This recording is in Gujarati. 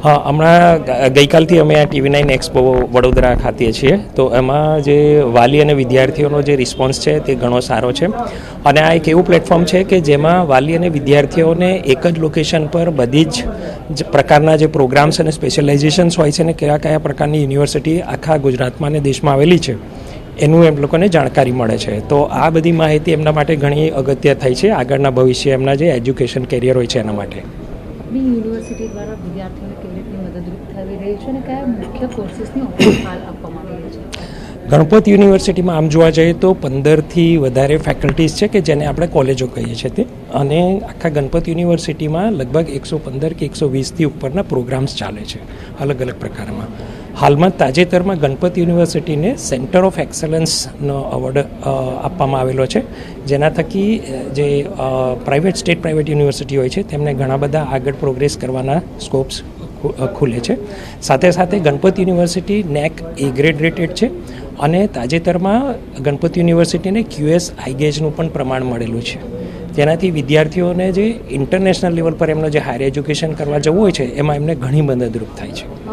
હમણાં ગઈકાલથી અમે આ TV9 એક્સપો વડોદરા ખાતે છીએ, તો એમાં જે વાલી અને વિદ્યાર્થીઓનો જે રિસ્પોન્સ છે તે ઘણો સારો છે. અને આ એક એવું પ્લેટફોર્મ છે કે જેમાં વાલી અને વિદ્યાર્થીઓને એક જ લોકેશન પર બધી જ પ્રકારના જે પ્રોગ્રામ્સ અને સ્પેશિયલાઇઝેશન્સ હોય છે ને કયા કયા પ્રકારની યુનિવર્સિટી આખા ગુજરાતમાં અને દેશમાં આવેલી છે એનું એમ લોકોને જાણકારી મળે છે. તો આ બધી માહિતી એમના માટે ઘણી અગત્ય થઈ છે આગળના ભવિષ્ય એમના જે એજ્યુકેશન કેરિયર હોય છે એના માટે. યુનિવર્સિટી દ્વારા વિદ્યાર્થીઓને કેવી રીતની મદદરૂપ થઈ રહી છે અને કયા મુખ્ય કોર્સીસની ઓફર હાલ આપવામાં આવી રહી છે? ગણપત યુનિવર્સિટીમાં આમ જોવા જઈએ તો 15થી વધારે ફેકલ્ટીઝ છે કે જેને આપણે કોલેજો કહીએ છીએ તે, અને આખા ગણપત યુનિવર્સિટીમાં લગભગ 115 કે 120થી ઉપરના પ્રોગ્રામ્સ ચાલે છે અલગ અલગ પ્રકારમાં. હાલમાં તાજેતરમાં ગણપત યુનિવર્સિટીને સેન્ટર ઓફ એક્સલન્સનો એવોર્ડ આપવામાં આવેલો છે, જેના થકી જે સ્ટેટ પ્રાઇવેટ યુનિવર્સિટી હોય છે તેમને ઘણા બધા આગળ પ્રોગ્રેસ કરવાના સ્કોપ્સ ખુલે છે. સાથે સાથે Ganpat university NAC A grade rated છે, અને તાજેતરમાં ગણપત યુનિવર્સિટીને QS iGaugeનું પણ પ્રમાણ મળેલું છે, જેનાથી વિદ્યાર્થીઓને જે ઇન્ટરનેશનલ લેવલ પર એમનો જે હાયર એજ્યુકેશન કરવા જવું હોય છે એમાં એમને ઘણી મદદરૂપ થાય છે.